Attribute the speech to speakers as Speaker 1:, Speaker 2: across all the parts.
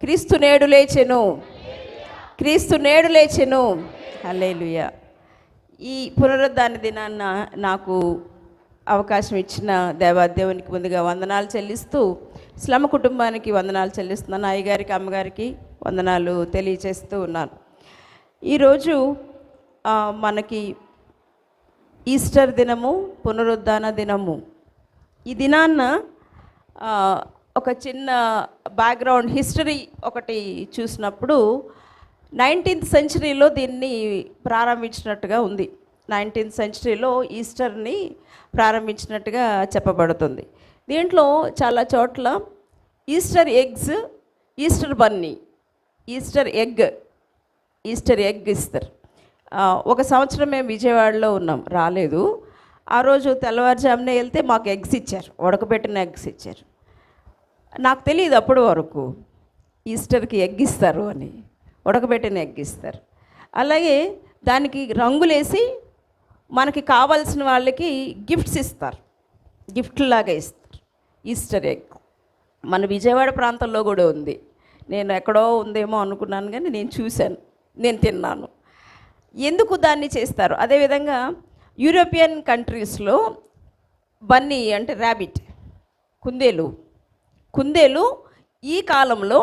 Speaker 1: క్రీస్తు నేడు లేచెను, క్రీస్తు నేడు లేచెను. హల్లెలూయా. ఈ పునరుద్ధాన దినాన్న నాకు అవకాశం ఇచ్చిన దేవాదేవునికి ముందుగా వందనాలు చెల్లిస్తూ, స్లమ కుటుంబానికి వందనాలు చెల్లిస్తున్నాను. అయ్యగారికి అమ్మగారికి వందనాలు తెలియచేస్తూ ఉన్నాను. ఈరోజు మనకి ఈస్టర్ దినము, పునరుద్ధాన దినము. ఈ దినాన్న ఒక చిన్న బ్యాక్గ్రౌండ్ హిస్టరీ ఒకటి చూసినప్పుడు 19th సెంచరీలో దీన్ని ప్రారంభించినట్టుగా ఉంది. 19th సెంచరీలో ఈస్టర్ని ప్రారంభించినట్టుగా చెప్పబడుతుంది. దీంట్లో చాలా చోట్ల Easter eggs, Easter Bunny, Easter egg ఇస్తారు. ఒక సంవత్సరం మేము విజయవాడలో ఉన్నాం, రాలేదు. ఆ రోజు తెల్లవారుజామునే వెళ్తే మాకు ఎగ్స్ ఇచ్చారు, ఉడకబెట్టిన ఎగ్స్ ఇచ్చారు. నాకు తెలియదు అప్పటి వరకు ఈస్టర్కి ఎగ్ ఇస్తారు అని, ఉడకబెట్టిన ఎగ్ ఇస్తారు. అలాగే దానికి రంగులేసి మనకి కావాల్సిన వాళ్ళకి గిఫ్ట్స్ ఇస్తారు, గిఫ్ట్లాగా ఇస్తారు. ఈస్టర్ ఎగ్ మన విజయవాడ ప్రాంతంలో కూడా ఉంది. నేను ఎక్కడో ఉందేమో అనుకున్నాను, కానీ నేను చూశాను, నేను తిన్నాను. ఎందుకు దాన్ని చేస్తారు? అదేవిధంగా యూరోపియన్ కంట్రీస్లో బన్నీ అంటే ర్యాబిట్, కుందేలు ఈ కాలంలో,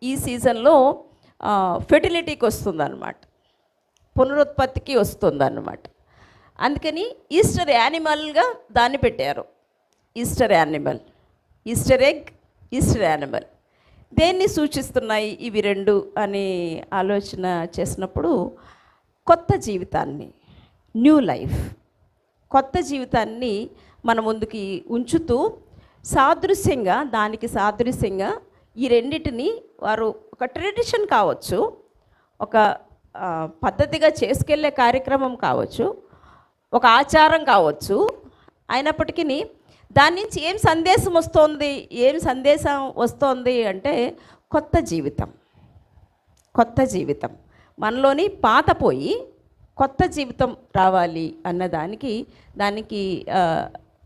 Speaker 1: ఈ సీజన్లో ఫెర్టిలిటీకి వస్తుందన్నమాట, పునరుత్పత్తికి వస్తుందన్నమాట. అందుకని ఈస్టర్ యానిమల్గా దాన్ని పెట్టారు. Easter animal, Easter egg, Easter animal దేన్ని సూచిస్తున్నాయి ఇవి రెండు అని ఆలోచన చేసినప్పుడు, కొత్త జీవితాన్ని, న్యూ లైఫ్, కొత్త జీవితాన్ని మన ముందుకి ఉంచుతూ దానికి సాదృశ్యంగా ఈ రెండింటిని వారు ఒక ట్రెడిషన్ కావచ్చు, ఒక పద్ధతిగా చేసుకెళ్ళే కార్యక్రమం కావచ్చు, ఒక ఆచారం కావచ్చు, అయినప్పటికీ దాని నుంచి ఏం సందేశం వస్తోంది అంటే కొత్త జీవితం మనలోని పాత పోయి కొత్త జీవితం రావాలి అన్నదానికి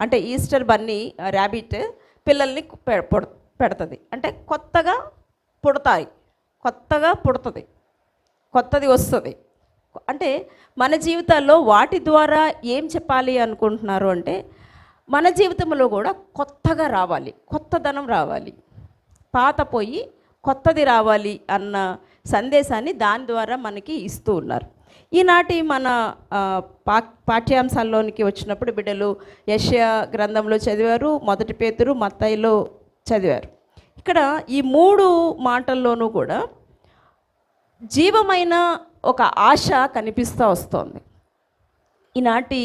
Speaker 1: అంటే ఈస్టర్ బన్నీ ర్యాబిట్ పిల్లల్ని పెడుతుంది. అంటే కొత్తగా పుడుతుంది, కొత్తది వస్తుంది. అంటే మన జీవితాల్లో వాటి ద్వారా ఏం చెప్పాలి అనుకుంటున్నారు అంటే, మన జీవితంలో కూడా కొత్తగా రావాలి, కొత్తదనం రావాలి, పాత పోయి కొత్తది రావాలి అన్న సందేశాన్ని దాని ద్వారా మనకి ఇస్తూ ఉన్నారు. ఈనాటి మన పాఠ్యాంశాల్లోనికి వచ్చినప్పుడు బిడ్డలు యెషయా గ్రంథంలో చదివారు, 1 పేతురు, మత్తయిలో చదివారు. ఇక్కడ ఈ 3 మాటల్లోనూ కూడా జీవమైన ఒక ఆశ కనిపిస్తూ వస్తోంది. ఈనాటి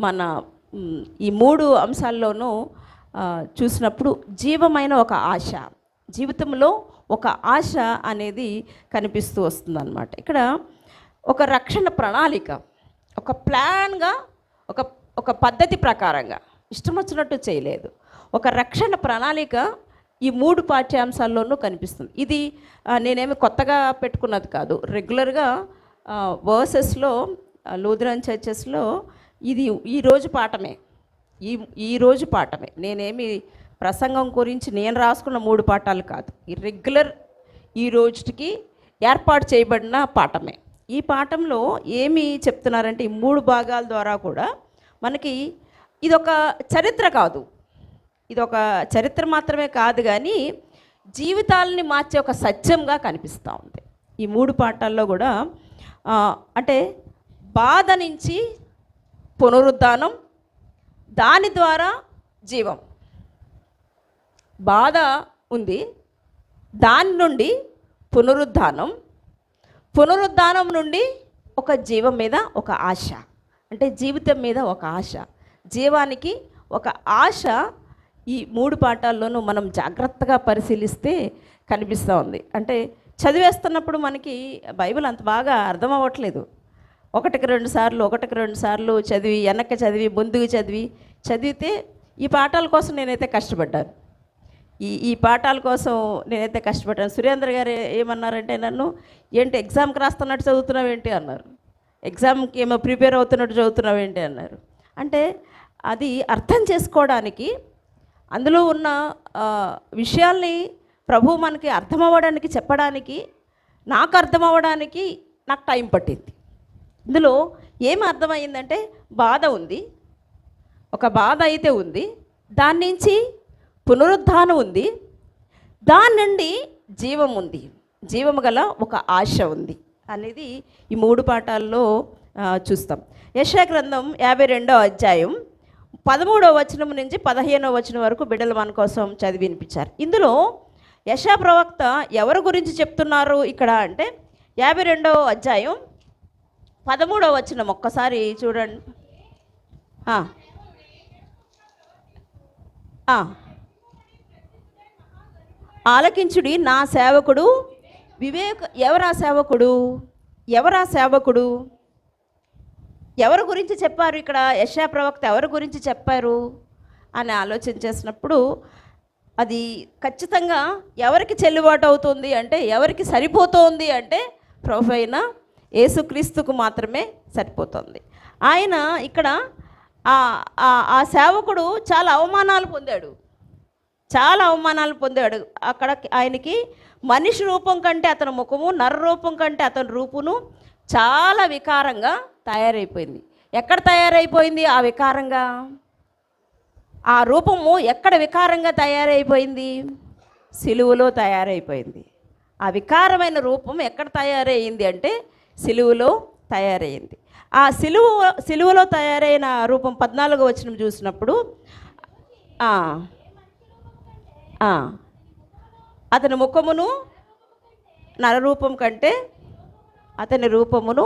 Speaker 1: మన ఈ 3 అంశాల్లోనూ చూసినప్పుడు జీవమైన ఒక ఆశ, జీవితంలో ఒక ఆశ అనేది కనిపిస్తూ వస్తుందన్నమాట. ఇక్కడ ఒక రక్షణ ప్రణాళిక, ఒక ప్లాన్గా, ఒక పద్ధతి ప్రకారంగా ఇష్టం వచ్చినట్టు చేయలేదు, ఒక రక్షణ ప్రణాళిక ఈ 3 పాఠ్యాంశాల్లోనూ కనిపిస్తుంది. ఇది నేనేమి కొత్తగా పెట్టుకున్నది కాదు. రెగ్యులర్గా వర్సెస్లో, లూథరన్ చర్చెస్లో ఇది ఈరోజు పాఠమే. నేనేమి ప్రసంగం గురించి నేను రాసుకున్న 3 పాఠాలు కాదు, ఈ రెగ్యులర్ ఈ రోజుకి ఏర్పాటు చేయబడిన పాఠమే. ఈ పాఠంలో ఏమి చెప్తున్నారంటే, ఈ 3 భాగాల ద్వారా కూడా మనకి ఇదొక చరిత్ర కాదు, ఇదొక చరిత్ర మాత్రమే కాదు, కానీ జీవితాలని మార్చే ఒక సత్యంగా కనిపిస్తూ ఉంది. ఈ 3 పాఠాల్లో కూడా అంటే బాధ నుంచి పునరుద్ధానం, దాని ద్వారా జీవం. బాధ ఉంది, దాని నుండి పునరుద్ధానం నుండి ఒక జీవం మీద ఒక ఆశ, అంటే జీవితం మీద ఒక ఆశ, జీవానికి ఒక ఆశ. ఈ 3 పాఠాల్లోనూ మనం జాగ్రత్తగా పరిశీలిస్తే కనిపిస్తూ ఉంది. అంటే చదివేస్తున్నప్పుడు మనకి బైబిల్ అంత బాగా అర్థం అవ్వట్లేదు. ఒకటికి రెండు సార్లు చదివి, వెనక్కి చదివి, ముందుకు చదివితే ఈ పాఠాల కోసం నేనైతే కష్టపడ్డాను. ఈ పాఠాల కోసం నేనైతే కష్టపడ్డాను. సురేంద్ర గారు ఏమన్నారంటే, నన్ను ఏంటి ఎగ్జామ్కి రాస్తున్నట్టు చదువుతున్నావు ఏంటి అన్నారు, ఎగ్జామ్కి ఏమో ప్రిపేర్ అవుతున్నట్టు చదువుతున్నావు ఏంటి అన్నారు. అంటే అది అర్థం చేసుకోవడానికి, అందులో ఉన్న విషయాల్ని ప్రభు మనకి అర్థం అవ్వడానికి చెప్పడానికి, నాకు అర్థం అవ్వడానికి నాకు టైం పట్టింది. ఇందులో ఏం అర్థమైందంటే బాధ ఉంది, ఒక బాధ అయితే ఉంది, దాని నుంచి పునరుద్ధానం ఉంది, దాని నుండి జీవం ఉంది, జీవము గల ఒక ఆశ ఉంది అనేది ఈ 3 పాఠాల్లో చూస్తాం. యెషయా గ్రంథం 52వ అధ్యాయం 13వ వచనం నుంచి 15వ వచనం వరకు బిడ్డలు మన కోసం చదివి వినిపించారు. ఇందులో యెషయా ప్రవక్త ఎవరి గురించి చెప్తున్నారు ఇక్కడ అంటే 52వ అధ్యాయం 13వ వచనం ఒక్కసారి చూడండి. ఆలకించుడి నా సేవకుడు ఎవరా సేవకుడు, ఎవరా సేవకుడు, ఎవరి గురించి చెప్పారు ఇక్కడ యెషయా ప్రవక్త ఎవరి గురించి చెప్పారు అని ఆలోచన చేసినప్పుడు అది ఖచ్చితంగా ఎవరికి చెల్లుబాటు అవుతుంది అంటే, ఎవరికి సరిపోతుంది అంటే ప్రభు అయిన యేసుక్రీస్తుకు మాత్రమే సరిపోతుంది. ఆయన ఇక్కడ ఆ సేవకుడు చాలా అవమానాలు పొందాడు, చాలా అవమానాలు పొందాడు. అక్కడ ఆయనకి మనిషి రూపం కంటే అతని ముఖము, నర రూపం కంటే అతని రూపును చాలా వికారంగా తయారైపోయింది. ఎక్కడ తయారైపోయింది ఆ వికారంగా? ఆ రూపము ఎక్కడ వికారంగా తయారైపోయింది? సిలువలో తయారైపోయింది. ఆ వికారమైన రూపం ఎక్కడ తయారయ్యింది అంటే సిలువలో తయారైంది. ఆ సిలువలో తయారైన రూపం 14వ వచనం చూసినప్పుడు అతని ముఖమును నరరూపం కంటే అతని రూపమును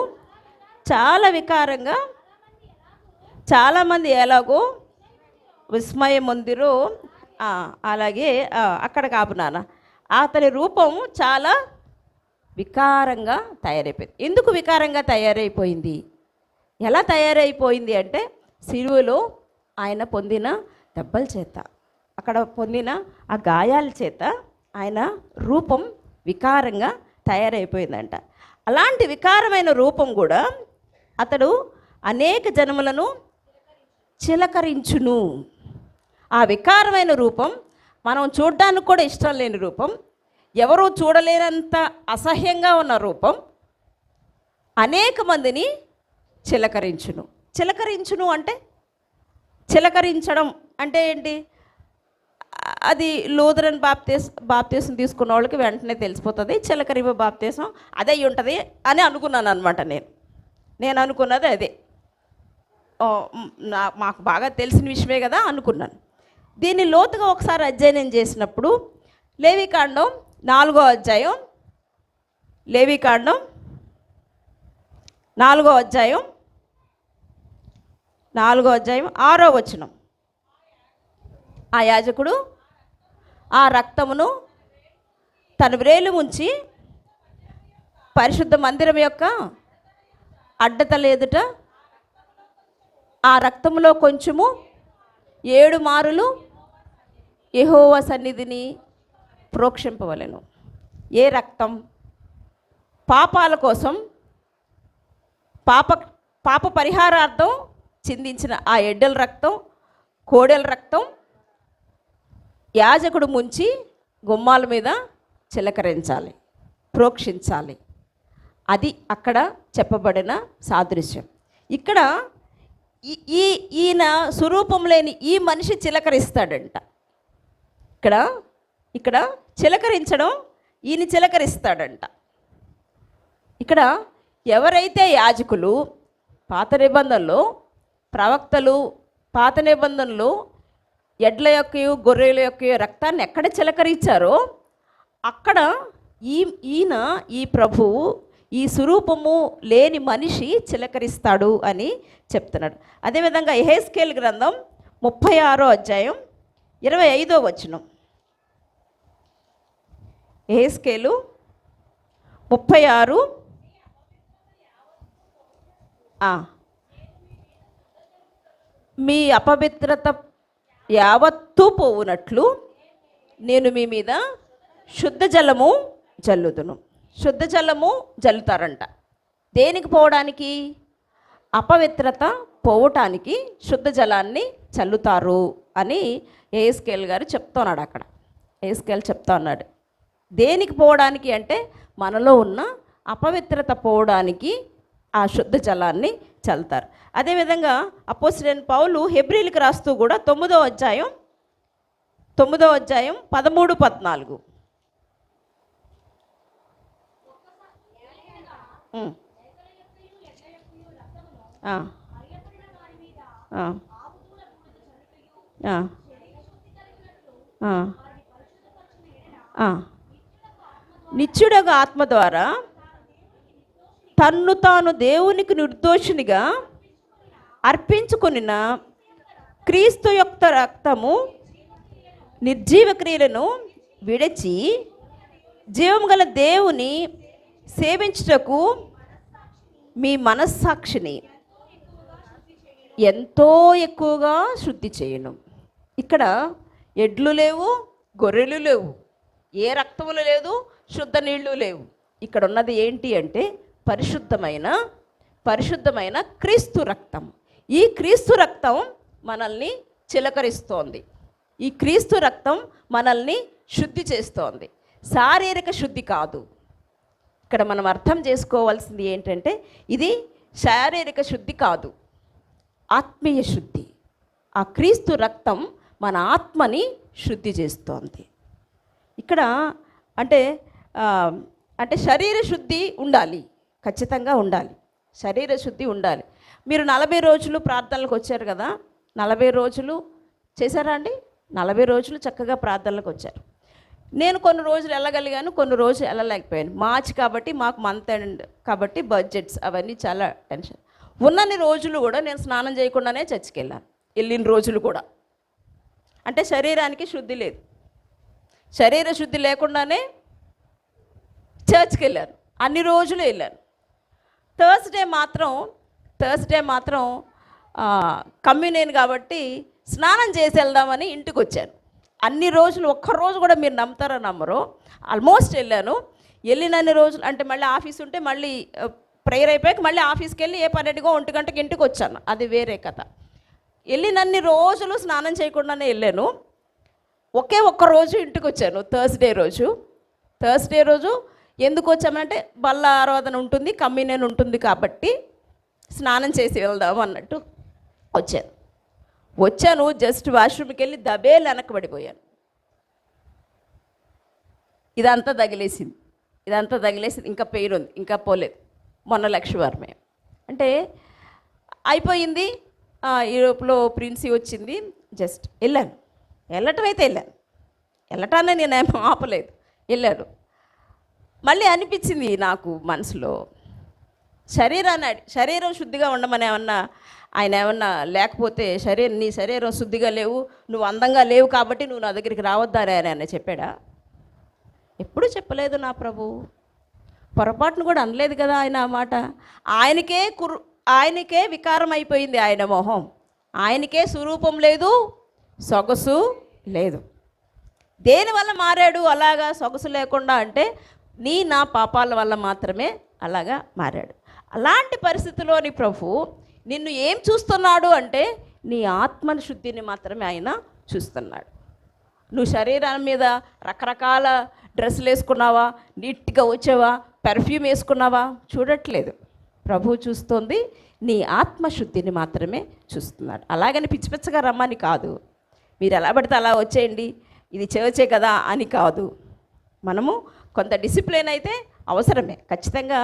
Speaker 1: చాలా వికారంగా, చాలామంది ఎలాగో విస్మయం పొందిరో అలాగే అక్కడ కాపునాన అతని రూపం చాలా వికారంగా తయారైపోయింది. ఎందుకు వికారంగా తయారైపోయింది? ఎలా తయారైపోయింది అంటే సిలువలో ఆయన పొందిన దెబ్బల చేత, అక్కడ పొందిన ఆ గాయాల చేత ఆయన రూపం వికారంగా తయారైపోయిందంట. అలాంటి వికారమైన రూపం కూడా అతడు అనేక జన్మలను చిలకరించును. ఆ వికారమైన రూపం మనం చూడడానికి కూడా ఇష్టం లేని రూపం, ఎవరూ చూడలేనంత అసహ్యంగా ఉన్న రూపం అనేక మందిని చిలకరించును. చిలకరించును అంటే, చిలకరించడం అంటే ఏంటి? అది లూథరన్ బాప్తీసం తీసుకున్న వాళ్ళకి వెంటనే తెలిసిపోతుంది. చిలకరింపు బాప్తీసం అదే ఉంటుంది అని అనుకున్నాను అనమాట. నేను అనుకున్నది అదే, మాకు బాగా తెలిసిన విషయమే కదా అనుకున్నాను. దీన్ని లోతుగా ఒకసారి అధ్యయనం చేసినప్పుడు లేవికాండం 4వ అధ్యాయం, లేవికాండం 4వ అధ్యాయం 6వ వచనం, ఆ యాజకుడు ఆ రక్తమును తన వ్రేలు ఉంచి పరిశుద్ధ మందిరం యొక్క అడ్డతల ఎదుట ఆ రక్తములో కొంచెము 7 మారులు యెహోవా సన్నిధిని ప్రోక్షింపవలెను. ఏ రక్తం? పాపాల కోసం, పాప పరిహారార్థం చిందించిన ఆ ఎడ్డల రక్తం, కోడెల రక్తం యాజకుడు ముంచి గుమ్మాల మీద చిలకరించాలి, ప్రోక్షించాలి. అది అక్కడ చెప్పబడిన సాదృశ్యం. ఇక్కడ ఈయన స్వరూపం లేని ఈ మనిషి చిలకరిస్తాడంట. ఇక్కడ చిలకరించడం, ఈయన చిలకరిస్తాడంట. ఇక్కడ ఎవరైతే యాజకులు పాత నిబంధనలో, ప్రవక్తలు పాత నిబంధనలో ఎడ్ల యొక్క గొర్రెల యొక్క రక్తాన్ని ఎక్కడ చిలకరించారో అక్కడ ఈయన ఈ ప్రభువు ఈ స్వరూపము లేని మనిషి చిలకరిస్తాడు అని చెప్తున్నాడు. అదేవిధంగా యెహెజ్కేలు గ్రంథం 36వ అధ్యాయం 25వ వచనం, యెహెజ్కేలు 36 మీ అపవిత్రత యావత్తూ పోవునట్లు నేను మీ మీద శుద్ధ జలము జల్లుదును. శుద్ధ జలము జల్లుతారంట. దేనికి పోవడానికి? అపవిత్రత పోవటానికి శుద్ధ జలాన్ని చల్లుతారు అని యెహెజ్కేలు గారు చెప్తున్నాడు. అక్కడ యెహెజ్కేలు చెప్తా ఉన్నాడు. దేనికి పోవడానికి అంటే మనలో ఉన్న అపవిత్రత పోవడానికి ఆ శుద్ధ జలాన్ని చల్లుతారు. అదేవిధంగా అపోస్తలుడైన పౌలు హెబ్రీలకు రాస్తూ కూడా 9వ అధ్యాయం 13-14. నిత్యుడగా ఆత్మ ద్వారా తన్ను తాను దేవునికి నిర్దోషినిగా అర్పించుకొనిన క్రీస్తు యొక్క రక్తము నిర్జీవ క్రియలను విడిచి జీవం గల దేవుని సేవించుటకు మీ మనస్సాక్షిని ఎంతో ఎక్కువగా శుద్ధి చేయను. ఇక్కడ ఎడ్లు లేవు, గొర్రెలు లేవు, ఏ రక్తములు లేదు, శుద్ధ నీళ్లు లేవు. ఇక్కడ ఉన్నది ఏంటి అంటే పరిశుద్ధమైన క్రీస్తు రక్తం. ఈ క్రీస్తు రక్తం మనల్ని చిలకరిస్తోంది. ఈ క్రీస్తు రక్తం మనల్ని శుద్ధి చేస్తోంది, శారీరక శుద్ధి కాదు. ఇక్కడ మనం అర్థం చేసుకోవాల్సింది ఏంటంటే ఇది శారీరక శుద్ధి కాదు, ఆత్మీయ శుద్ధి. ఆ క్రీస్తు రక్తం మన ఆత్మని శుద్ధి చేస్తోంది. ఇక్కడ అంటే శరీర శుద్ధి ఉండాలి, ఖచ్చితంగా ఉండాలి, శరీర శుద్ధి ఉండాలి. మీరు 40 రోజులు ప్రార్థనలకు వచ్చారు కదా, 40 రోజులు చేశారా అండి? 40 రోజులు చక్కగా ప్రార్థనలకు వచ్చారు. నేను కొన్ని రోజులు వెళ్ళగలిగాను, కొన్ని రోజులు వెళ్ళలేకపోయాను. మార్చ్ కాబట్టి మాకు మంత్ ఎండ్ కాబట్టి బడ్జెట్స్ అవన్నీ చాలా టెన్షన్. ఉన్నన్ని రోజులు కూడా నేను స్నానం చేయకుండానే చర్చికి వెళ్ళాను. వెళ్ళిన రోజులు కూడా అంటే శరీరానికి శుద్ధి లేదు, శరీర శుద్ధి లేకుండానే చర్చ్కి వెళ్ళాను. అన్ని రోజులు వెళ్ళాను. థర్స్డే మాత్రం కమ్యూనియన్ కాబట్టి స్నానం చేసి వెళ్దామని ఇంటికి వచ్చాను. అన్ని రోజులు ఒక్కరోజు కూడా మీరు నమ్ముతారో నమ్మరో ఆల్మోస్ట్ వెళ్ళాను. వెళ్ళినన్ని రోజులు అంటే మళ్ళీ ఆఫీస్ ఉంటే మళ్ళీ ప్రేయర్ అయిపోయాక మళ్ళీ ఆఫీస్కి వెళ్ళి 1 గంటకి ఇంటికి వచ్చాను, అది వేరే కథ. వెళ్ళినన్ని రోజులు స్నానం చేయకుండానే వెళ్ళాను. ఒక్క రోజు ఇంటికి వచ్చాను, థర్స్డే రోజు ఎందుకు వచ్చామంటే బల్ల ఆరాధన ఉంటుంది, కమ్యూనియన్ ఉంటుంది కాబట్టి స్నానం చేసి వెళ్దాము అన్నట్టు వచ్చాను. జస్ట్ వాష్రూమ్కి వెళ్ళి దబేలు వెనకబడిపోయాను. ఇదంతా తగిలేసింది, ఇంకా పెయిన్ ఉంది, ఇంకా పోలేదు. మొన్న లక్షవారమే అంటే అయిపోయింది. యూరోప్లో ప్రిన్సీ వచ్చింది, జస్ట్ వెళ్ళటాన్ని నేనేమో ఆపలేదు, వెళ్ళాను. మళ్ళీ అనిపించింది నాకు మనసులో, శరీరం శుద్ధిగా ఉండమని ఆయన ఏమన్నా లేకపోతే నీ శరీరం శుద్ధిగా లేవు, నువ్వు అందంగా లేవు కాబట్టి నువ్వు నా దగ్గరికి రావద్దారే అని ఆయన చెప్పాడా? ఎప్పుడు చెప్పలేదు నా ప్రభు. పొరపాటును కూడా అనలేదు కదా ఆయన ఆ మాట. ఆయనకే వికారం అయిపోయింది ఆయన మొహం, ఆయనకే స్వరూపం లేదు, సొగసు లేదు. దేనివల్ల మారాడు అలాగా సొగసు లేకుండా అంటే నా పాపాల వల్ల మాత్రమే అలాగా మారాడు. అలాంటి పరిస్థితిలోని ప్రభు నిన్ను ఏం చూస్తున్నాడు అంటే నీ ఆత్మని శుద్ధిని మాత్రమే ఆయన చూస్తున్నాడు. నువ్వు శరీరం మీద రకరకాల డ్రెస్సులు వేసుకున్నావా, నీట్గా వచ్చావా, పెర్ఫ్యూమ్ వేసుకున్నావా చూడట్లేదు. ప్రభు చూస్తుంది నీ ఆత్మశుద్ధిని మాత్రమే చూస్తున్నాడు. అలాగని పిచ్చి పిచ్చగా రమ్మని కాదు, మీరు ఎలా పడితే అలా వచ్చేయండి, ఇది చర్చే కదా అని కాదు. మనము కొంత డిసిప్లిన్ అయితే అవసరమే, ఖచ్చితంగా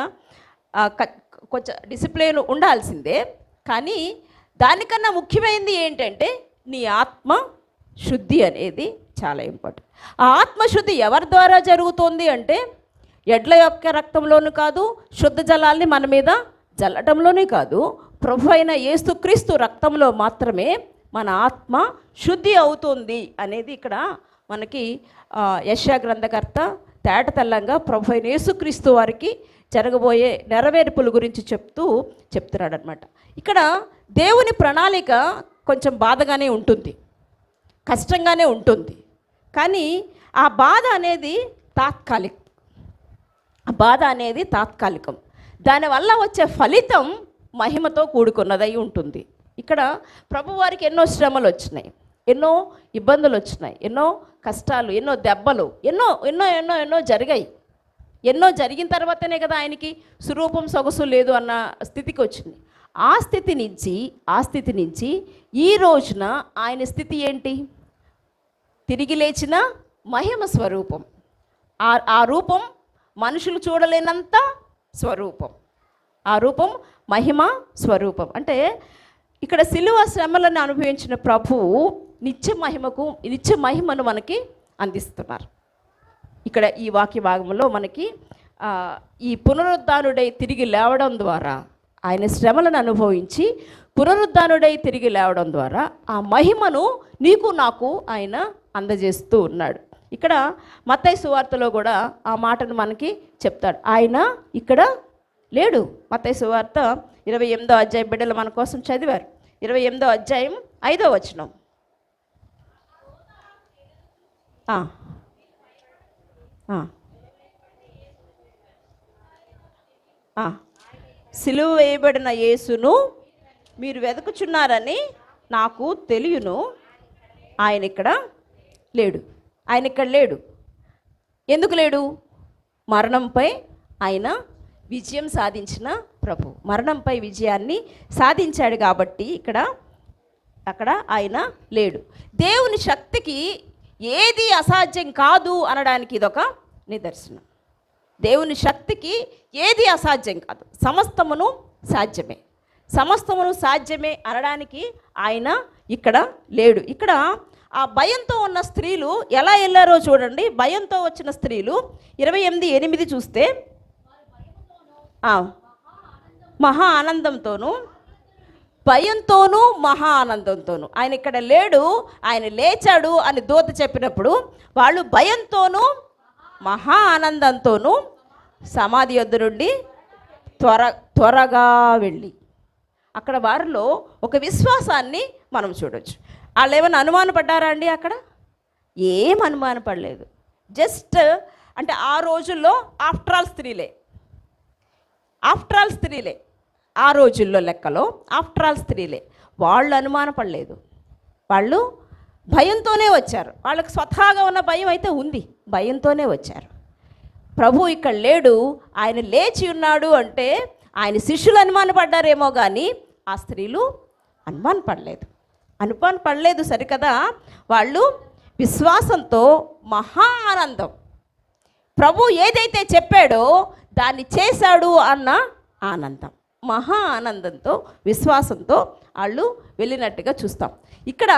Speaker 1: కొంచెం డిసిప్లిన్ ఉండాల్సిందే. కానీ దానికన్నా ముఖ్యమైనది ఏంటంటే నీ ఆత్మ శుద్ధి అనేది చాలా ఇంపార్టెంట్. ఆ ఆత్మశుద్ధి ఎవరి ద్వారా జరుగుతుంది అంటే ఎడ్ల యొక్క రక్తంలోనూ కాదు, శుద్ధ జలాల్ని మన మీద జల్లటంలోనే కాదు, ప్రభు అయిన యేసుక్రీస్తు రక్తంలో మాత్రమే మన ఆత్మ శుద్ధి అవుతుంది అనేది ఇక్కడ మనకి యెషయా గ్రంథకర్త తేటతెల్లంగా ప్రభు అయిన యేసుక్రీస్తు వారికి జరగబోయే నెరవేర్పుల గురించి చెప్తున్నాడు అనమాట. ఇక్కడ దేవుని ప్రణాళిక కొంచెం బాధగానే ఉంటుంది, కష్టంగానే ఉంటుంది. కానీ ఆ బాధ అనేది తాత్కాలికం. దానివల్ల వచ్చే ఫలితం మహిమతో కూడుకున్నదై ఉంటుంది. ఇక్కడ ప్రభువారికి ఎన్నో శ్రమలు వచ్చినాయి, ఎన్నో ఇబ్బందులు వచ్చినాయి, ఎన్నో కష్టాలు, ఎన్నో దెబ్బలు, ఎన్నో ఎన్నో ఎన్నో ఎన్నో జరిగాయి. ఎన్నో జరిగిన తర్వాతనే కదా ఆయనకి స్వరూపం సొగసు లేదు అన్న స్థితికి వచ్చింది. ఆ స్థితి నుంచి ఈ రోజున ఆయన స్థితి ఏంటి? తిరిగి లేచిన మహిమ స్వరూపం. ఆ రూపం మనుషులు చూడలేనంత స్వరూపం. ఆ రూపం మహిమ స్వరూపం. అంటే ఇక్కడ శిలువ శ్రమలను అనుభవించిన ప్రభువు నిత్య మహిమను మనకి అందిస్తున్నారు. ఇక్కడ ఈ వాక్య భాగంలో మనకి ఈ పునరుద్ధానుడై తిరిగి లేవడం ద్వారా, ఆయన శ్రమలను అనుభవించి పునరుద్ధానుడై తిరిగి లేవడం ద్వారా ఆ మహిమను నీకు నాకు ఆయన అందజేస్తూ ఉన్నాడు. ఇక్కడ మత్తయి సువార్తలో కూడా ఆ మాటను మనకి చెప్తాడు. ఆయన ఇక్కడ లేడు. మత్తయి సువార్త 28వ అధ్యాయం బిడ్డలు మన కోసం చదివారు. 28వ అధ్యాయం 5వ వచనం. సిలువ వేయబడిన యేసును మీరు వెతుకుచున్నారని నాకు తెలియను. ఆయన ఇక్కడ లేడు. ఎందుకు లేడు? మరణంపై ఆయన విజయం సాధించిన ప్రభు, మరణంపై విజయాన్ని సాధించాడు కాబట్టి అక్కడ ఆయన లేడు. దేవుని శక్తికి ఏది అసాధ్యం కాదు అనడానికి ఇదొక నిదర్శనం. దేవుని శక్తికి ఏది అసాధ్యం కాదు, సమస్తమును సాధ్యమే అనడానికి ఆయన ఇక్కడ లేడు. ఇక్కడ ఆ భయంతో ఉన్న స్త్రీలు ఎలా వెళ్ళారో చూడండి. భయంతో వచ్చిన స్త్రీలు 28:8 చూస్తే మహా ఆనందంతోనూ భయంతోనూ మహా ఆనందంతోనూ. ఆయన ఇక్కడ లేడు, ఆయన లేచాడు అని దూత చెప్పినప్పుడు వాళ్ళు భయంతోనూ మహా ఆనందంతోనూ సమాధి యొద్ద నుండి త్వరగా వెళ్ళి, అక్కడ వారిలో ఒక విశ్వాసాన్ని మనం చూడొచ్చు. వాళ్ళు ఏమైనా అనుమానపడ్డారా అండి? అక్కడ ఏం అనుమానపడలేదు. జస్ట్ అంటే ఆ రోజుల్లో ఆఫ్టర్ ఆల్ స్త్రీలే ఆ రోజుల్లో లెక్కలో ఆఫ్టర్ ఆల్ స్త్రీలే. వాళ్ళు అనుమానపడలేదు. వాళ్ళు భయంతోనే వచ్చారు. వాళ్ళకి స్వతహాగా ఉన్న భయం అయితే ఉంది, భయంతోనే వచ్చారు. ప్రభు ఇక్కడ లేడు, ఆయన లేచి ఉన్నాడు అంటే ఆయన శిష్యులు అనుమానపడ్డారేమో కానీ ఆ స్త్రీలు అనుమానపడలేదు సరికదా. వాళ్ళు విశ్వాసంతో మహా ఆనందం, ప్రభు ఏదైతే చెప్పాడో దాన్ని చేశాడు అన్న ఆనందం, మహా ఆనందంతో విశ్వాసంతో వాళ్ళు వెళ్ళినట్టుగా చూస్తాం. ఇక్కడ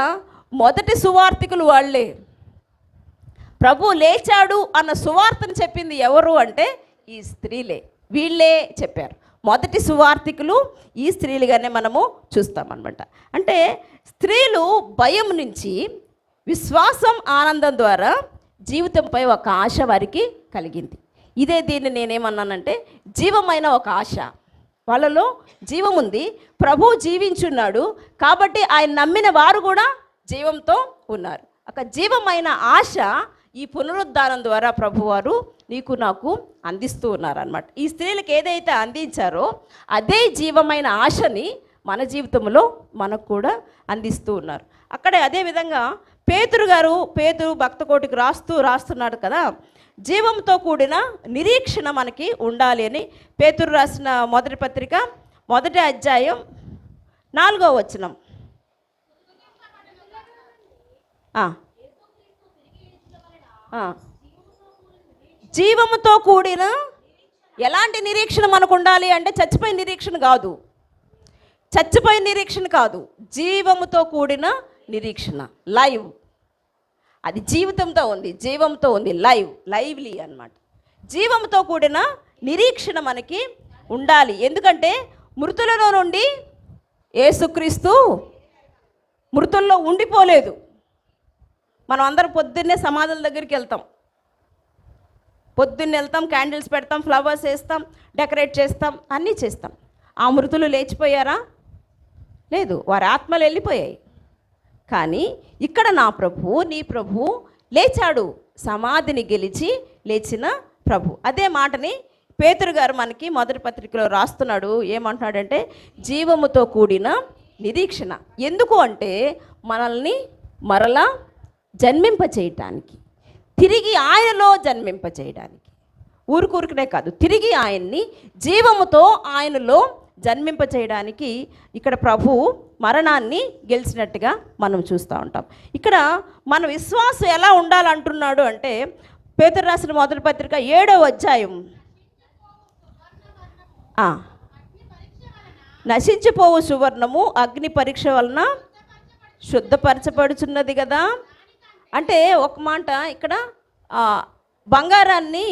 Speaker 1: మొదటి సువార్తికులు వాళ్ళే. ప్రభు లేచాడు అన్న సువార్తను చెప్పింది ఎవరు అంటే ఈ స్త్రీలే, వీళ్ళే చెప్పారు. మొదటి సువార్తికులు ఈ స్త్రీలుగానే మనము చూస్తామన్నమాట. అంటే స్త్రీలు భయం నుంచి విశ్వాసం, ఆనందం ద్వారా జీవితంపై ఒక ఆశ వారికి కలిగింది. ఇదే దీన్ని నేనేమన్నానంటే జీవమైన ఒక ఆశ. వాళ్ళలో జీవం ఉంది, ప్రభు జీవించున్నాడు కాబట్టి ఆయన నమ్మిన వారు కూడా జీవంతో ఉన్నారు. ఒక జీవమైన ఆశ ఈ పునరుద్ధానం ద్వారా ప్రభువారు నీకు నాకు అందిస్తూ ఉన్నారన్నమాట. ఈ స్త్రీలకు ఏదైతే అందించారో అదే జీవమైన ఆశని మన జీవితంలో మనకు కూడా అందిస్తూ ఉన్నారు. అక్కడే అదేవిధంగా పేతురు భక్తకోటికి రాస్తున్నాడు కదా, జీవంతో కూడిన నిరీక్షణ మనకి ఉండాలి అని. పేతురు రాసిన మొదటి పత్రిక 1వ అధ్యాయం 4వ వచనం. జీవముతో కూడిన ఎలాంటి నిరీక్షణ మనకు ఉండాలి అంటే చచ్చిపోయిన నిరీక్షణ కాదు, జీవముతో కూడిన నిరీక్షణ, లైవ్. అది జీవంతో ఉంది, లైవ్లీ అన్నమాట. జీవంతో కూడిన నిరీక్షణ మనకి ఉండాలి. ఎందుకంటే మృతులలో నుండి యేసుక్రీస్తు మృతుల్లో ఉండిపోలేదు. మనం అందరం పొద్దున్నే సమాధుల దగ్గరికి వెళ్తాం, క్యాండిల్స్ పెడతాం, ఫ్లవర్స్ వేస్తాం, డెకరేట్ చేస్తాం, అన్నీ చేస్తాం. ఆ మృతులు లేచిపోయారా? లేదు, వారి ఆత్మలు వెళ్ళిపోయాయి. కానీ ఇక్కడ నీ ప్రభు లేచాడు, సమాధిని గెలిచి లేచిన ప్రభు. అదే మాటని పేతురు గారు మనకి మొదటి పత్రికలో రాస్తున్నాడు. ఏమంటున్నాడంటే జీవముతో కూడిన నిరీక్షణ. ఎందుకు అంటే మనల్ని మరలా జన్మింప చేయటానికి, తిరిగి ఆయనలో జన్మింప చేయడానికి, ఊరికనే కాదు, తిరిగి ఆయన్ని జీవముతో ఆయనలో జన్మింప చేయడానికి ఇక్కడ ప్రభు మరణాన్ని గెలిచినట్టుగా మనం చూస్తూ ఉంటాం. ఇక్కడ మన విశ్వాసం ఎలా ఉండాలంటున్నాడు అంటే, పేతురు రాసిన మొదటి పత్రిక 7వ అధ్యాయం, నశించిపోవు సువర్ణము అగ్ని పరీక్ష వలన శుద్ధపరచబడుచున్నది కదా. అంటే ఒక మాట ఇక్కడ బంగారాన్ని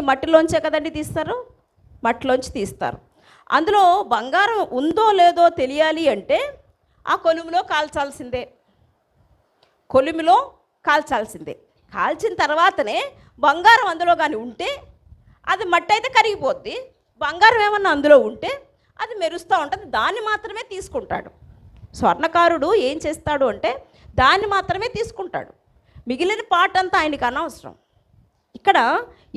Speaker 1: మట్టిలోంచే కదండి తీస్తారు, మట్టిలోంచి తీస్తారు. అందులో బంగారం ఉందో లేదో తెలియాలి అంటే ఆ కొలుములో కాల్చాల్సిందే, కాల్చిన తర్వాతనే బంగారం అందులో కానీ ఉంటే అది మట్టి అయితే కరిగిపోద్ది, బంగారం ఏమన్నా అందులో ఉంటే అది మెరుస్తూ ఉంటుంది, దాన్ని మాత్రమే తీసుకుంటాడు. స్వర్ణకారుడు ఏం చేస్తాడు అంటే దాన్ని మాత్రమే తీసుకుంటాడు, మిగిలిన పార్ట్ అంతా ఆయనకి అనవసరం. ఇక్కడ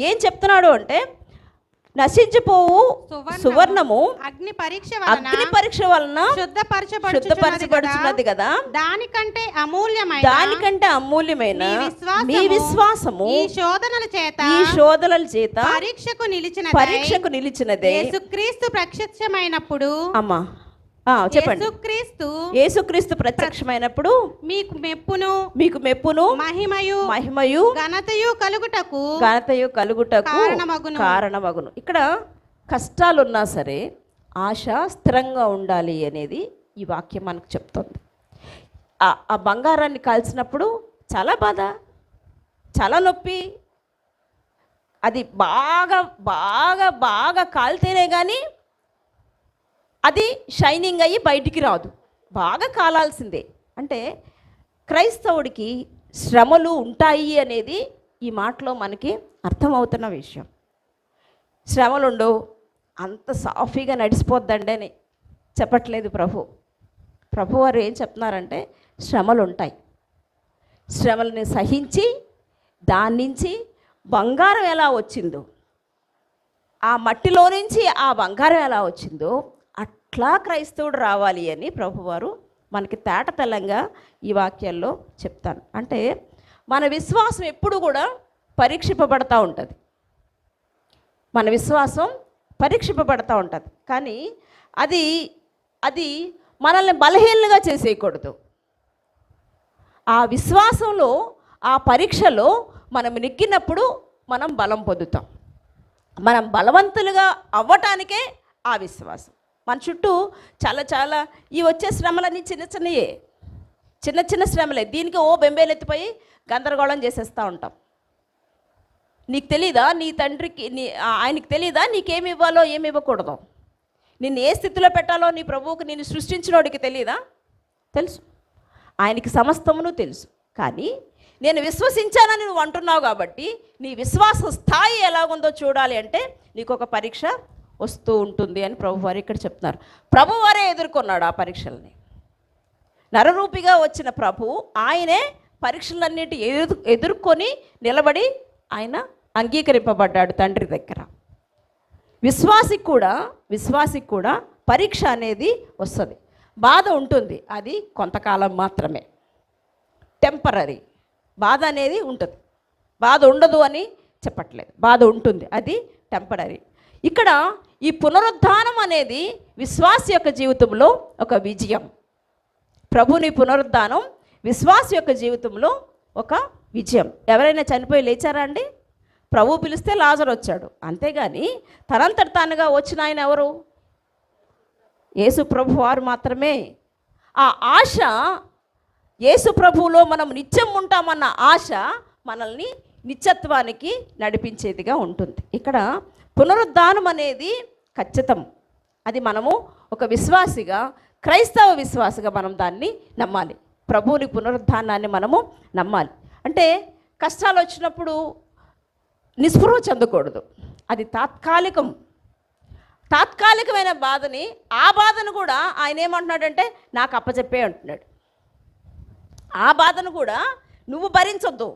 Speaker 1: ఏం చెప్తున్నాడు అంటే, నశించిపోవు సువర్ణము అగ్ని పరీక్ష వలన శుద్ధపరచబడుచున్నది కదా, దానికంటే అమూల్యమైన మీ విశ్వాసము ఈ శోధనల చేత పరీక్షకు నిలిచినదే.
Speaker 2: యేసుక్రీస్తు ప్రత్యక్షమైనప్పుడు
Speaker 1: అమ్మా చెప్పండి, యేసుక్రీస్తు ప్రత్యక్షమైనప్పుడు మీకు మెప్పును మహిమయు ఘనతయు కలుగుటకు కారణమగును. ఇక్కడ కష్టాలున్నా సరే ఆశ స్థిరంగా ఉండాలి అనేది ఈ వాక్యం మనకు చెప్తుంది. ఆ బంగారాన్ని కాల్చినప్పుడు చాలా బాధ, చాలా నొప్పి, అది బాగా బాగా బాగా కాలితేనే కానీ అది షైనింగ్ అయ్యి బయటికి రాదు, బాగా కాలాల్సిందే. అంటే క్రైస్తవుడికి శ్రమలు ఉంటాయి అనేది ఈ మాటలో మనకి అర్థమవుతున్న విషయం. శ్రమలుండవు, అంత సాఫీగా నడిచిపోద్దండి అని చెప్పట్లేదు ప్రభు వారు ఏం చెప్తున్నారంటే, శ్రమలు ఉంటాయి, శ్రమలని సహించి దాని నుంచి బంగారం ఎలా వచ్చిందో, ఆ మట్టిలో నుంచి ఆ బంగారం ఎలా వచ్చిందో అట్లా క్రైస్తవుడు రావాలి అని ప్రభువారు మనకి తేటతెల్లంగా ఈ వాక్యాల్లో చెప్తాను. అంటే మన విశ్వాసం ఎప్పుడు కూడా పరీక్షింపబడతా ఉంటుంది, మన విశ్వాసం పరీక్షింపబడతా ఉంటుంది. కానీ అది మనల్ని బలహీనంగా చేసేయకూడదు. ఆ విశ్వాసంలో, ఆ పరీక్షలో మనం నెగ్గినప్పుడు మనం బలం పొందుతాం. మనం బలవంతులుగా అవ్వటానికే ఆ విశ్వాసం. మన చుట్టూ చాలా ఈ వచ్చే శ్రమలన్నీ చిన్న శ్రమలే, దీనికి బెంబేలెత్తిపోయి గందరగోళం చేసేస్తూ ఉంటాం. నీకు తెలీదా, నీ తండ్రికి ఆయనకి తెలీదా నీకేమి ఇవ్వాలో ఏమి ఇవ్వకూడదు, నిన్ను ఏ స్థితిలో పెట్టాలో నీ ప్రభువుకు నిన్ను సృష్టించినోడికి తెలీదా? తెలుసు, ఆయనకి సమస్తమును తెలుసు. కానీ నేను విశ్వసించానని నువ్వు అంటున్నావు కాబట్టి నీ విశ్వాస స్థాయి ఎలాగుందో చూడాలి అంటే నీకు ఒక పరీక్ష వస్తూ ఉంటుంది అని ప్రభువారు ఇక్కడ చెప్తున్నారు. ప్రభువారే ఎదుర్కొన్నాడు ఆ పరీక్షల్ని. నరరూపిగా వచ్చిన ప్రభు ఆయనే పరీక్షలన్నిటి ఎదుర్కొని నిలబడి ఆయన అంగీకరింపబడ్డాడు తండ్రి దగ్గర. విశ్వాసికి కూడా పరీక్ష అనేది వస్తుంది, బాధ ఉంటుంది, అది కొంతకాలం మాత్రమే, టెంపరరీ. బాధ అనేది ఉంటుంది, బాధ ఉండదు అని చెప్పట్లేదు, బాధ ఉంటుంది, అది టెంపరరీ. ఇక్కడ ఈ పునరుద్ధానం అనేది విశ్వాస యొక్క జీవితంలో ఒక విజయం. ప్రభుని పునరుద్ధానం విశ్వాస యొక్క జీవితంలో ఒక విజయం. ఎవరైనా చనిపోయి లేచారా అండి? ప్రభు పిలిస్తే లాజరు వచ్చాడు, అంతేగాని తనంతట తానుగా వచ్చిన ఆయన ఎవరు? యేసు ప్రభు వారు మాత్రమే. ఆ ఆశ, యేసు ప్రభువులో మనం నిత్యం ఉంటామన్న ఆశ మనల్ని నిత్యత్వానికి నడిపించేదిగా ఉంటుంది. ఇక్కడ పునరుద్ధానం అనేది ఖచ్చితం. అది మనము ఒక విశ్వాసిగా, క్రైస్తవ విశ్వాసిగా మనం దాన్ని నమ్మాలి. ప్రభువుని పునరుద్ధానాన్ని మనము నమ్మాలి. అంటే కష్టాలు వచ్చినప్పుడు నిస్పృహ చెందకూడదు, అది తాత్కాలికమైన బాధని, ఆ బాధను కూడా ఆయన ఏమంటున్నాడంటే నాకు అప్పచెప్పే అంటున్నాడు. ఆ బాధను కూడా నువ్వు భరించొద్దు,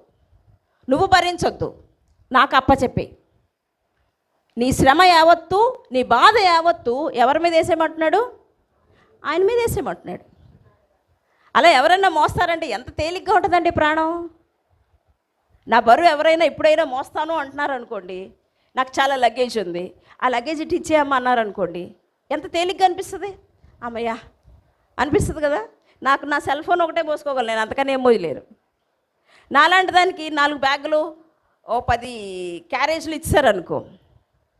Speaker 1: నాకు అప్పచెప్పే. నీ శ్రమ యావత్తు, నీ బాధ యావత్తు ఎవరి మీద వేసేయమంటున్నాడు? ఆయన మీద వేసేయమంటున్నాడు. అలా ఎవరైనా మోస్తారంటే ఎంత తేలిగ్గా ఉంటుందండి ప్రాణం. నా బరువు ఎవరైనా ఎప్పుడైనా మోస్తాను అంటున్నారు అనుకోండి, నాకు చాలా లగేజ్ ఉంది, ఆ లగేజ్ ఇటు ఇచ్చేయమ్మా అన్నారు అనుకోండి, ఎంత తేలిగ్గా అనిపిస్తుంది. అమ్మయ్యా అనిపిస్తుంది కదా. నాకు నా సెల్ ఫోన్ ఒకటే పోసుకోగలను, నేను అంతకనే ఏం మోయలేను. నాలాంటి దానికి 4 బ్యాగులు, ఓ 10 క్యారేజీలు ఇచ్చారనుకో,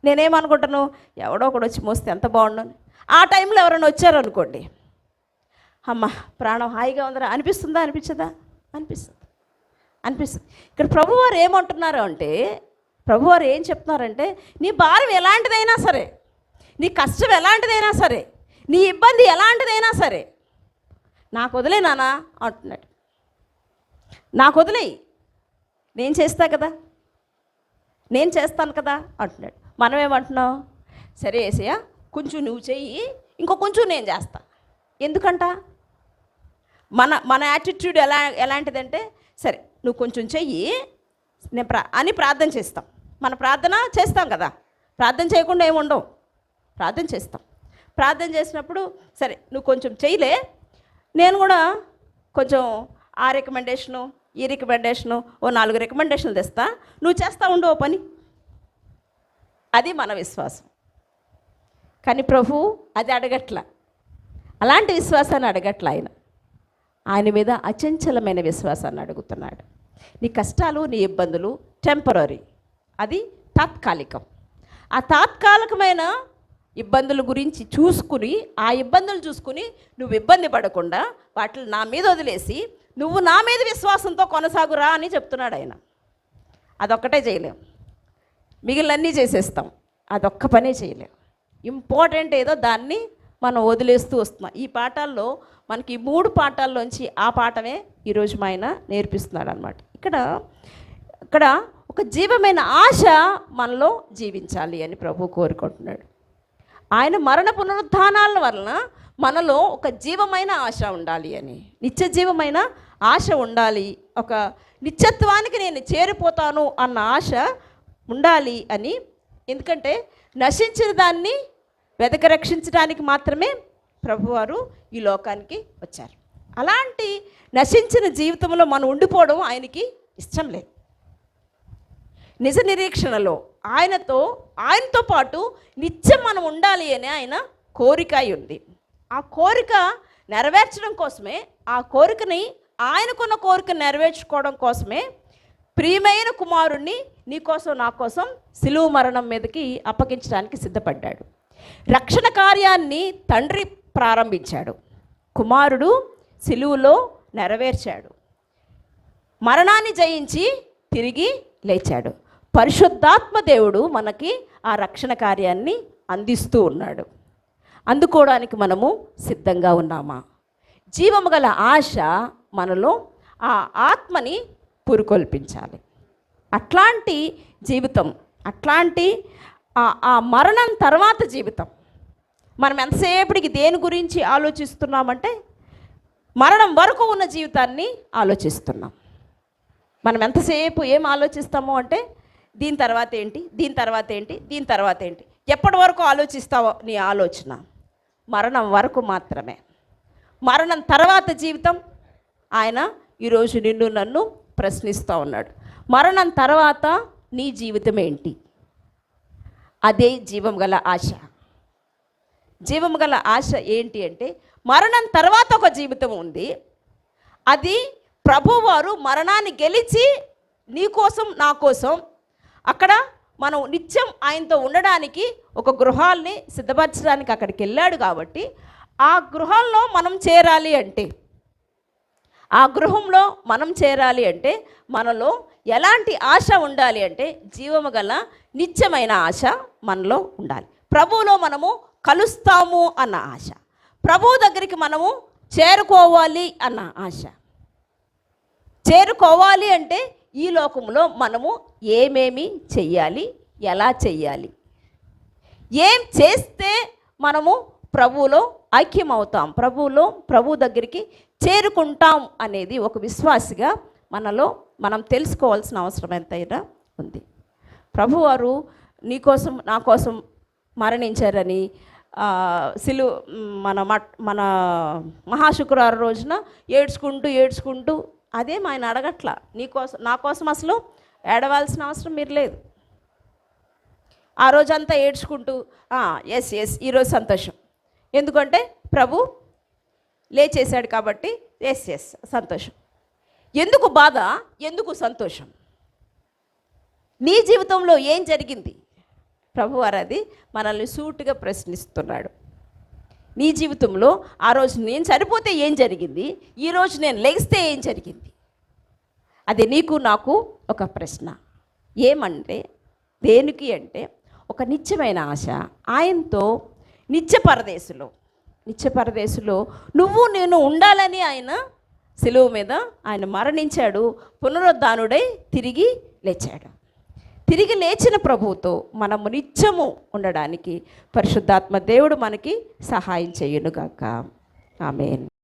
Speaker 1: నేనేమనుకుంటాను, ఎవడో ఒకడు వచ్చి మోస్తే ఎంత బాగుండను. ఆ టైంలో ఎవరైనా వచ్చారనుకోండి, అమ్మ ప్రాణం హాయిగా ఉందరా అనిపిస్తుందా, అనిపించదా? అనిపిస్తుంది. ఇక్కడ ప్రభువారు ఏమంటున్నారు అంటే, ప్రభువారు ఏం చెప్తున్నారంటే, నీ భారం ఎలాంటిదైనా సరే, నీ కష్టం ఎలాంటిదైనా సరే, నీ ఇబ్బంది ఎలాంటిదైనా సరే, నాకు వదిలే నానా అంటున్నాడు. నాకు వదిలేయి, నేను చేస్తా కదా, నేను చేస్తాను కదా అంటున్నాడు. మనం ఏమంటున్నాం, సరే యేసయ్య కొంచెం నువ్వు చెయ్యి, ఇంకో కొంచెం నేను చేస్తా. ఎందుకంట మన యాటిట్యూడ్ ఎలాంటిదంటే, సరే నువ్వు కొంచెం చెయ్యి నేను అని ప్రార్థన చేస్తాం. మన ప్రార్థన చేస్తాం కదా, ప్రార్థన చేయకుండా ఏమి ఉండవు, ప్రార్థన చేస్తాం. ప్రార్థన చేసినప్పుడు సరే నువ్వు కొంచెం చెయ్యలే, నేను కూడా కొంచెం ఆ రికమెండేషను ఈ రికమెండేషను ఓ 4 రికమెండేషన్లు తెస్తా, నువ్వు చేస్తా ఉండు ఓ పని. అది మన విశ్వాసం. కానీ ప్రభు అది అడగట్ల, అలాంటి విశ్వాసాన్ని అడగట్ల. ఆయన మీద అచంచలమైన విశ్వాసాన్ని అడుగుతున్నాడు. నీ కష్టాలు నీ ఇబ్బందులు టెంపరీ, అది తాత్కాలికం. ఆ తాత్కాలికమైన ఇబ్బందుల గురించి చూసుకుని, ఆ ఇబ్బందులు చూసుకుని నువ్వు ఇబ్బంది పడకుండా వాటిని నా మీద వదిలేసి నువ్వు నా మీద విశ్వాసంతో కొనసాగురా అని చెప్తున్నాడు ఆయన. అదొక్కటే చేయలేం, మిగిలినన్నీ చేసేస్తాం, అదొక్క పనే చేయలేం. ఇంపార్టెంట్ ఏదో దాన్ని మనం వదిలేస్తూ వస్తున్నాం. ఈ పాఠాల్లో మనకి 3 పాఠాల్లోంచి ఆ పాఠమే ఈరోజు మా ఆయన నేర్పిస్తున్నాడు అనమాట. ఇక్కడ ఒక జీవమైన ఆశ మనలో జీవించాలి అని ప్రభు కోరుకుంటున్నాడు. ఆయన మరణ పునరుద్ధానాల వలన మనలో ఒక జీవమైన ఆశ ఉండాలి అని, నిత్య జీవమైన ఆశ ఉండాలి, ఒక నిత్యత్వానికి నేను చేరిపోతాను అన్న ఆశ ఉండాలి అని. ఎందుకంటే నశించిన దాన్ని వెతక రక్షించడానికి మాత్రమే ప్రభువారు ఈ లోకానికి వచ్చారు. అలాంటి నశించిన జీవితంలో మనం ఉండిపోవడం ఆయనకి ఇష్టం లేదు. నిజ నిరీక్షణలో ఆయనతో పాటు నిత్యం మనం ఉండాలి అని ఆయన కోరిక ఉంది. ఆ కోరిక నెరవేర్చడం కోసమే, ఆ కోరికని ఆయనకున్న కోరిక నెరవేర్చుకోవడం కోసమే ప్రియమైన కుమారుణ్ణి నీకోసం నా కోసం సిలువ మరణం మీదకి అప్పగించడానికి సిద్ధపడ్డాడు. రక్షణ కార్యాన్ని తండ్రి ప్రారంభించాడు, కుమారుడు సిలువలో నెరవేర్చాడు, మరణాన్ని జయించి తిరిగి లేచాడు. పరిశుద్ధాత్మ దేవుడు మనకి ఆ రక్షణ కార్యాన్ని అందిస్తూ ఉన్నాడు. అందుకోవడానికి మనము సిద్ధంగా ఉన్నామా? జీవము గల ఆశ మనలో ఆ ఆత్మని పురుకొల్పించాలి. అట్లాంటి జీవితం, అట్లాంటి ఆ మరణం తర్వాత జీవితం. మనం ఎంతసేపటికి దేని గురించి ఆలోచిస్తున్నామంటే, మరణం వరకు ఉన్న జీవితాన్ని ఆలోచిస్తున్నాం. మనం ఎంతసేపు ఏం ఆలోచిస్తాము అంటే, దీని తర్వాత ఏంటి, దీని తర్వాత ఏంటి, దీని తర్వాత ఏంటి. ఎప్పటి వరకు ఆలోచిస్తావో నీ ఆలోచన మరణం వరకు మాత్రమే. మరణం తర్వాత జీవితం ఆయన ఈరోజు నిన్ను నన్ను ప్రశ్నిస్తూ ఉన్నాడు. మరణం తర్వాత నీ జీవితం ఏంటి? అదే జీవం గల ఆశ. జీవం గల ఆశ ఏంటి అంటే, మరణం తర్వాత ఒక జీవితం ఉంది. అది ప్రభువారు మరణాన్ని గెలిచి నీ కోసం నా కోసం అక్కడ మనం నిత్యం ఆయనతో ఉండడానికి ఒక గృహాల్ని సిద్ధపరచడానికి అక్కడికి వెళ్ళాడు. కాబట్టి ఆ గృహంలో మనం చేరాలి అంటే, ఆ గృహంలో మనం చేరాలి అంటే మనలో ఎలాంటి ఆశ ఉండాలి అంటే, జీవము గల నిత్యమైన ఆశ మనలో ఉండాలి. ప్రభువులో మనము కలుస్తాము అన్న ఆశ, ప్రభువు దగ్గరికి మనము చేరుకోవాలి అన్న ఆశ. చేరుకోవాలి అంటే ఈ లోకంలో మనము ఏమేమి చెయ్యాలి, ఎలా చెయ్యాలి, ఏం చేస్తే మనము ప్రభువులో ఐక్యమవుతాం, ప్రభు దగ్గరికి చేరుకుంటాం అనేది ఒక విశ్వాసిగా మనలో మనం తెలుసుకోవాల్సిన అవసరం ఎంతైనా ఉంది. ప్రభువారు నీకోసం నా కోసం మరణించారని మన మహాశుక్రవారం రోజున ఏడ్చుకుంటూ అదేం ఆయన అడగట్ల. నా కోసం అసలు ఏడవాల్సిన అవసరం మీరు లేదు. ఆ రోజంతా ఏడ్చుకుంటూ ఎస్ ఈరోజు సంతోషం, ఎందుకంటే ప్రభు లేచేశాడు కాబట్టి ఎస్ సంతోషం. ఎందుకు బాధ, ఎందుకు సంతోషం? నీ జీవితంలో ఏం జరిగింది? ప్రభువారు అది మనల్ని సూటిగా ప్రశ్నిస్తున్నాడు. నీ జీవితంలో ఆ రోజు నేను చనిపోతే ఏం జరిగింది, ఈరోజు నేను లెగిస్తే ఏం జరిగింది? అది నీకు నాకు ఒక ప్రశ్న. ఏమంటే దేనికి అంటే ఒక నిత్యమైన ఆశ. ఆయనతో నిత్య పరదేశులో నువ్వు నేను ఉండాలని ఆయన సిలువ మీద ఆయన మరణించాడు, పునరుద్ధానుడై తిరిగి లేచాడు. తిరిగి లేచిన ప్రభువుతో మనము నిత్యము ఉండడానికి పరిశుద్ధాత్మ దేవుడు మనకి సహాయం చేయునుగాక. ఆమేన్.